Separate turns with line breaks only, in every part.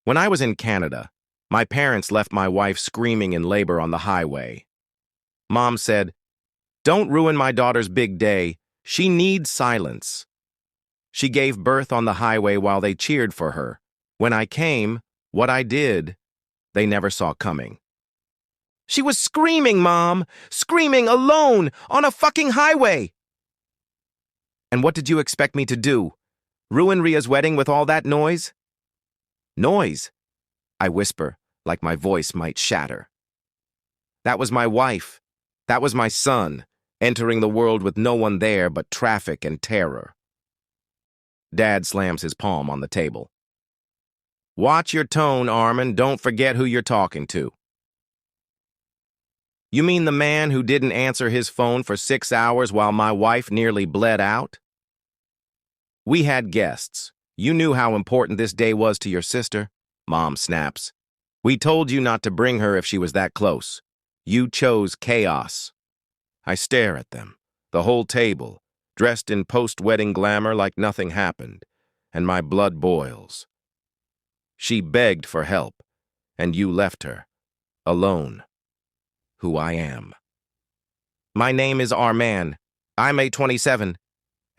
When I was in Canada, my parents left my wife screaming in labor on the highway. Mom said, "Don't ruin my daughter's big day. She needs silence." She gave birth on the highway while they cheered for her. When I came, what I did, they never saw coming. "She was screaming, Mom! Screaming alone on a fucking highway!" "And what did you expect me to do? Ruin Ria's wedding with all that noise?" "Noise?" I whisper, like my voice might shatter. "That was my wife. That was my son, entering the world with no one there but traffic and terror." Dad slams his palm on the table. "Watch your tone, Armin. Don't forget who you're talking to." "You mean the man who didn't answer his phone for 6 hours while my wife nearly bled out?" "We had guests. You knew how important this day was to your sister," Mom snaps. "We told you not to bring her if she was that close. You chose chaos." I stare at them, the whole table, dressed in post-wedding glamour like nothing happened, and my blood boils. She begged for help, and you left her, alone. Who I am. My name is Arman. I'm 27,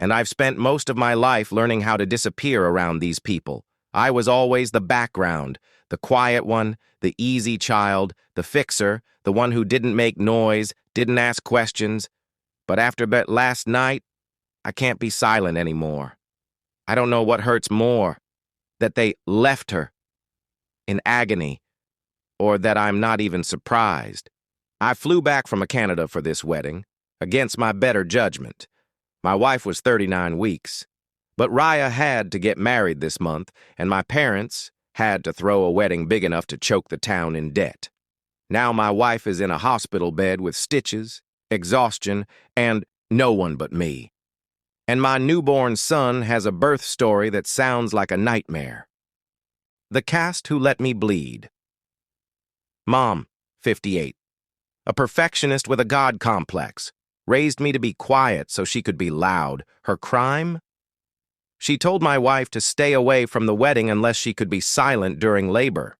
and I've spent most of my life learning how to disappear around these people. I was always the background, the quiet one, the easy child, the fixer, the one who didn't make noise, didn't ask questions. But after last night, I can't be silent anymore. I don't know what hurts more, that they left her in agony, or that I'm not even surprised. I flew back from Canada for this wedding, against my better judgment. My wife was 39 weeks. But Raya had to get married this month, and my parents had to throw a wedding big enough to choke the town in debt. Now my wife is in a hospital bed with stitches, exhaustion, and no one but me. And my newborn son has a birth story that sounds like a nightmare. The cast who let me bleed. Mom, 58. A perfectionist with a God complex. Raised me to be quiet so she could be loud. Her crime? She told my wife to stay away from the wedding unless she could be silent during labor.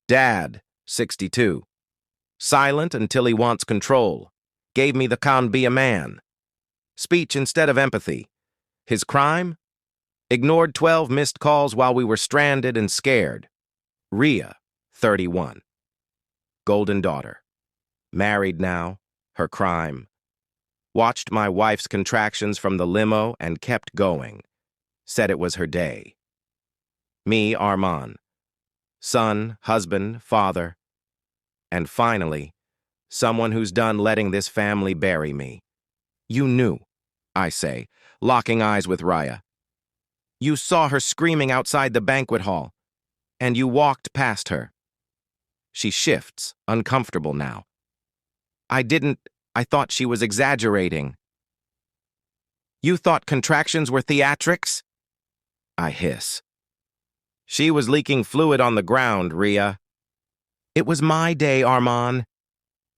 Dad, 62. Silent until he wants control. Gave me the "can't be a man." Speech instead of empathy. His crime? Ignored 12 missed calls while we were stranded and scared. Ria, 31. Golden daughter. Married now. Her crime. Watched my wife's contractions from the limo and kept going. Said it was her day. Me, Arman. Son, husband, father. And finally, someone who's done letting this family bury me. You knew, I say, locking eyes with Raya. You saw her screaming outside the banquet hall, and you walked past her. She shifts, uncomfortable now. I thought she was exaggerating. You thought contractions were theatrics? I hiss. She was leaking fluid on the ground, Ria. It was my day, Arman.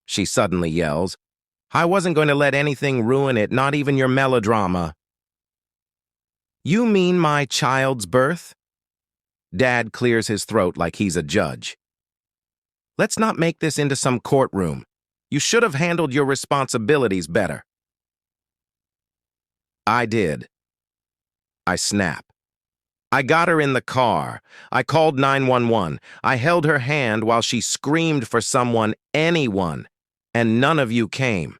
She suddenly yells. I wasn't going to let anything ruin it, not even your melodrama. You mean my child's birth? Dad clears his throat like he's a judge. Let's not make this into some courtroom. You should have handled your responsibilities better. I did. I snap. I got her in the car. I called 911. I held her hand while she screamed for someone, anyone, and none of you came.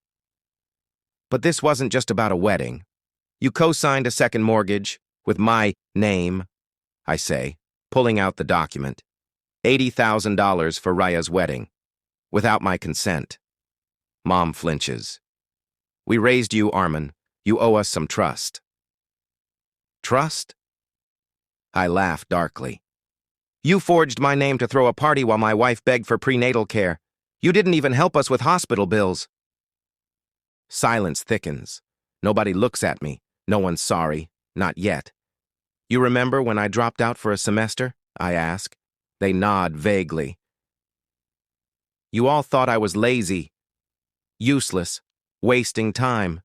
But this wasn't just about a wedding. You co-signed a second mortgage with my name, I say, pulling out the document. $80,000 for Raya's wedding, without my consent. Mom flinches. We raised you, Armin. You owe us some trust. Trust? I laugh darkly. You forged my name to throw a party while my wife begged for prenatal care. You didn't even help us with hospital bills. Silence thickens. Nobody looks at me. No one's sorry. Not yet. You remember when I dropped out for a semester? I ask. They nod vaguely. You all thought I was lazy. Useless. Wasting time.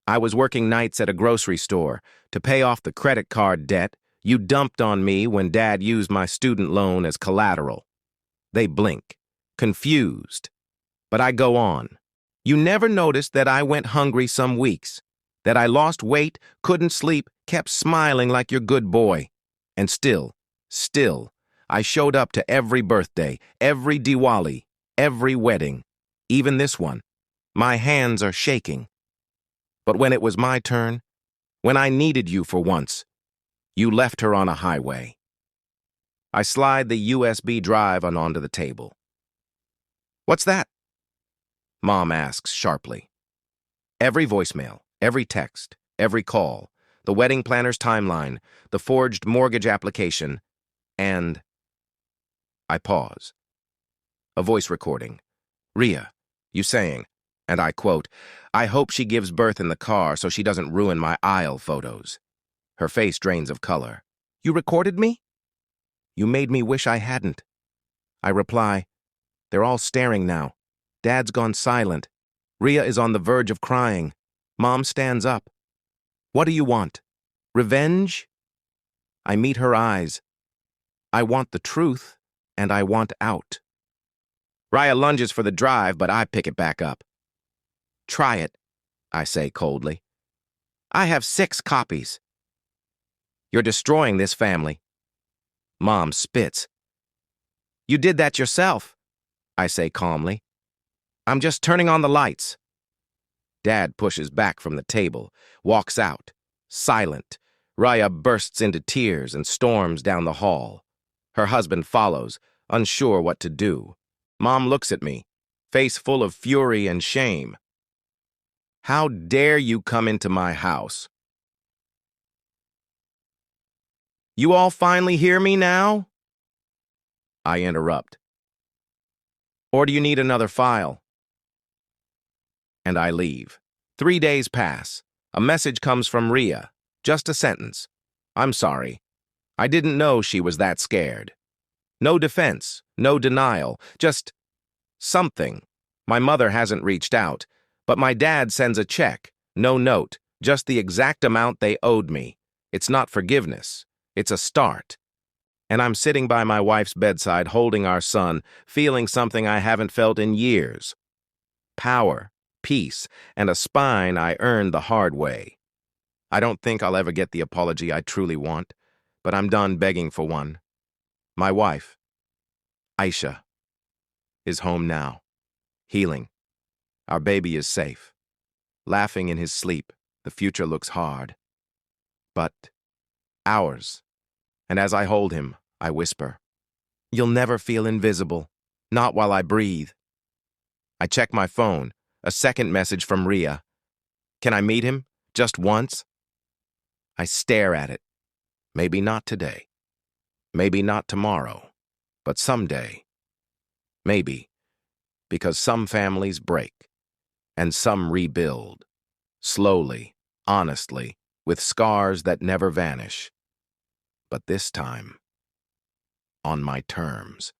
I was working nights at a grocery store to pay off the credit card debt You dumped on me when Dad used my student loan as collateral. They blink, confused. But I go on. You never noticed that I went hungry some weeks, that I lost weight, couldn't sleep, kept smiling like your good boy. And still, I showed up to every birthday, every Diwali, every wedding, even this one. My hands are shaking. But when it was my turn, when I needed you for once, you left her on a highway. I slide the USB drive onto the table. What's that? Mom asks sharply. Every voicemail, every text, every call, the wedding planner's timeline, the forged mortgage application, and... I pause. A voice recording. Rhea, you saying, and I quote, I hope she gives birth in the car so she doesn't ruin my aisle photos. Her face drains of color. You recorded me? You made me wish I hadn't. I reply, they're all staring now. Dad's gone silent. Rhea is on the verge of crying. Mom stands up. What do you want? Revenge? I meet her eyes. I want the truth, and I want out. Rhea lunges for the drive, but I pick it back up. Try it, I say coldly. I have 6 copies. You're destroying this family. Mom spits. You did that yourself, I say calmly. I'm just turning on the lights. Dad pushes back from the table, walks out, silent. Rhea bursts into tears and storms down the hall. Her husband follows, unsure what to do. Mom looks at me, face full of fury and shame. How dare you come into my house? You all finally hear me now? I interrupt. Or do you need another file? And I leave. 3 days pass. A message comes from Rhea. Just a sentence. I'm sorry. I didn't know she was that scared. No defense, no denial, just something. My mother hasn't reached out, but my dad sends a check, no note, just the exact amount they owed me. It's not forgiveness. It's a start. And I'm sitting by my wife's bedside holding our son, feeling something I haven't felt in years. Power, peace, and a spine I earned the hard way. I don't think I'll ever get the apology I truly want, but I'm done begging for one. My wife, Aisha, is home now, healing. Our baby is safe. Laughing in his sleep, the future looks hard. But ours. And as I hold him, I whisper, you'll never feel invisible, not while I breathe. I check my phone, a second message from Rhea. Can I meet him? Just once? I stare at it. Maybe not today. Maybe not tomorrow. But someday. Maybe. Because some families break. And some rebuild. Slowly, honestly, with scars that never vanish. But this time, on my terms.